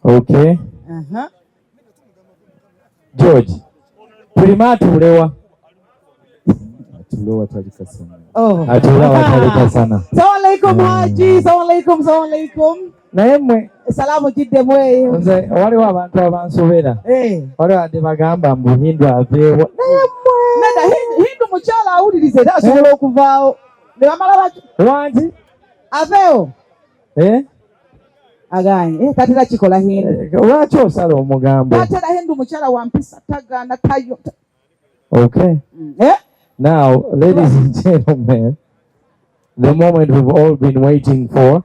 Okay. George. Prima tulewa. Tulewa talika sana. Tulewa talika sana. Assalamu alaikum Haji. Assalamu alaikum. Naemwe. Salamu jidde mwe. Waliwo abantu abansobera. Waliwo ade bagamba mbu Hindu aveewo. Naemwe. Neda Hindu mukyala awulirize era asobola okuvaawo. Ne bamala baki? Wanti? Aveewo. Aganye tatera kikola Hindu. Lwaki osala omugambo? Tatera Hindu mukyala wampisa tagana tayo. Okay. Now, ladies and gentlemen, the moment we've all been waiting for.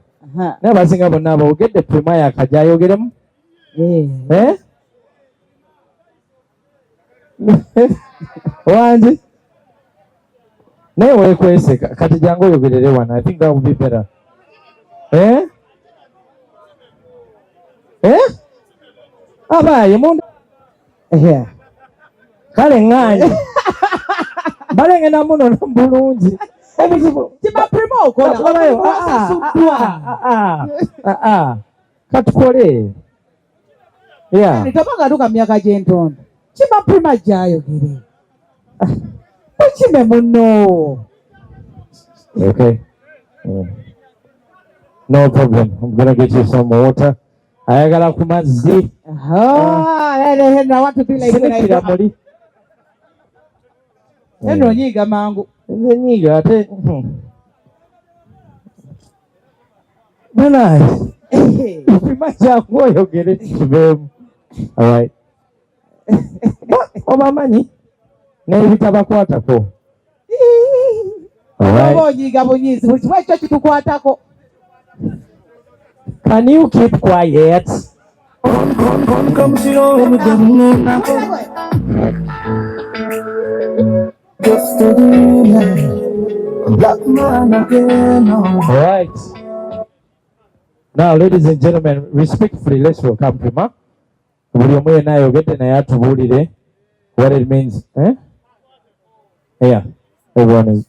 Never sing about now. We'll get the Prima kajayo get them. One. Never request Katijango you get the one. I think that would be better. Aba yemund. Kale ngani. Balenge namuno nambulungi. Tiba Prima okola. Katukole. Yeah. Nikabaga tuka myaka gyentondo. Tiba Prima gyayogere. Okime muno. Okay. No problem. I'm gonna get you some water. Ayagala ku mazzi. I want to be like that. Eno nyiga mangu. Nyiga ate. Nice. Prima jangu oyogere kibemu. All right. Obamanyi n'ebitabakwatako. Onyiga bunyizi buli ekyo kitukwatako. Can you keep quiet? Alright. Now, ladies and gentlemen, respectfully, let's welcome Prima. What it means. Yeah. Everyone is.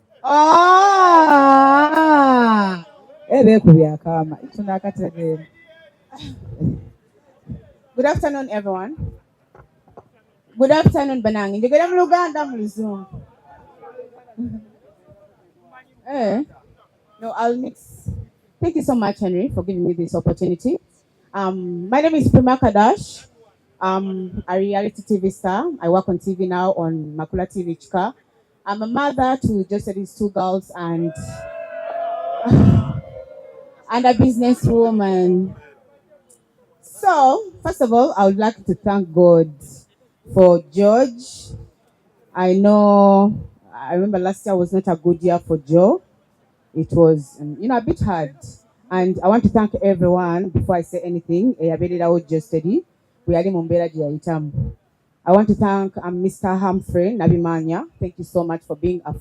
Good afternoon, everyone. Good afternoon, Banangi. You get Luganda Museum. No, I'll mix. Thank you so much, Henry, for giving me this opportunity. My name is Prima Kadash. I'm a reality TV star. I work on TV now on Mukyala TV Kika. I'm a mother to just these two girls and a businesswoman. So, first of all, I would like to thank God for George. I remember last year was not a good year for Joe. It was, a bit hard. And I want to thank everyone before I say anything. Geosteady. I want to thank Mr. Humphrey Nabimanya. Thank you so much for being a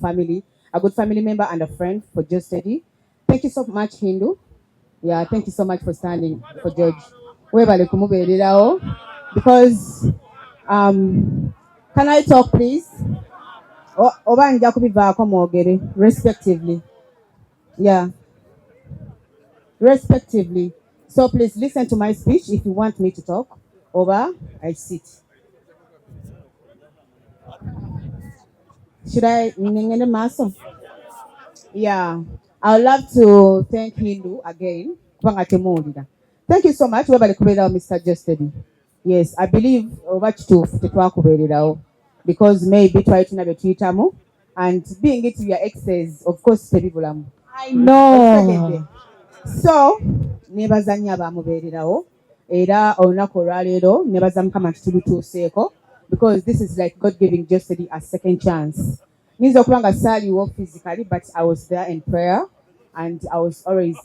good family member and a friend for Geosteady. Thank you so much, Hindu. Yeah, thank you so much for standing for George. Because, can I talk, please? Respectively. Yeah. Respectively. So please listen to my speech if you want me to talk. Over, I sit. Should I? Yeah. I would love to thank Hindu again. Thank you so much, Mr. Geosteady. Yes, I believe because maybe try to have Twitter and being it your exes, of course, people I know. So, nebazanya bamubererawo era olunaku olwaleero nebaza Mukama tutulutuuseeko because this is like God giving Geosteady a second chance. Niyinza okuba nga saaliwo physically, but I was there in prayer and I was always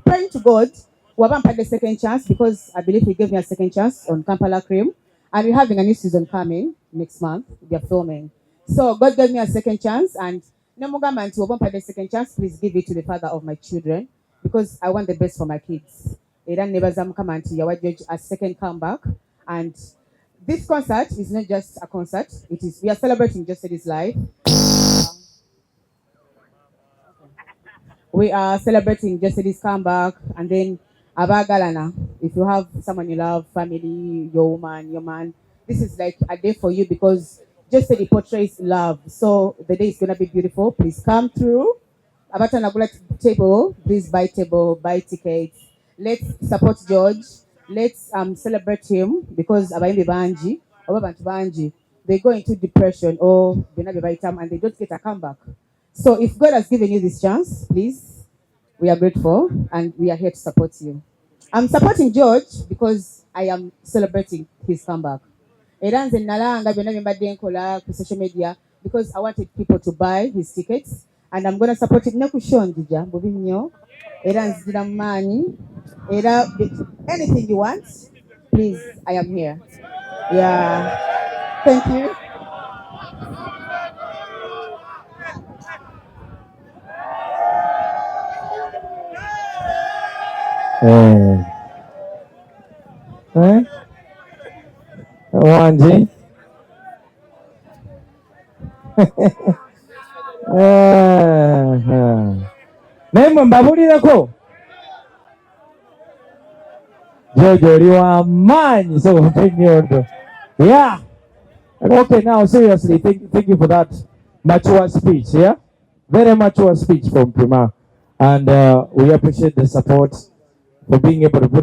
praying to God waba mpadde a second chance because I believe He gave me a second chance on Kampala Cream and we're having a new season coming next month. We are filming. So God gave me a second chance and nemugamba nti waba mpadde a second chance, please give it to the father of my children because I want the best for my kids. Era nebaza Mukama nti yawa George a second comeback and this concert is not just a concert. We are celebrating Geosteady's life. We are celebrating Geosteady's comeback, and then Abagalana. If you have someone you love, family, your woman, your man, this is like a day for you because just the portrays love. So the day is gonna be beautiful. Please come through. Abata nagula table, please buy table, buy tickets. Let's support George. Let's celebrate him because abaimbi banji, ababantu banji, they go into depression or by time and they don't get a comeback. So if God has given you this chance, please, we are grateful and we are here to support you. I'm supporting George because I am celebrating his comeback. Eranze nalanga byonna byembadde nkola ku social media because I wanted people to buy his tickets and I'm gonna support it ne ku show njija bubi nnyo era nzira mu maanyi era anything you want, please, I am here. Yeah, thank you. Wanji. Naye mwe mbabulireko Jojo oli wa maanyi so nnyo. Yeah. Okay, now seriously, thank you for that mature speech, yeah? Very mature speech from Prima. And we appreciate the support for being able to put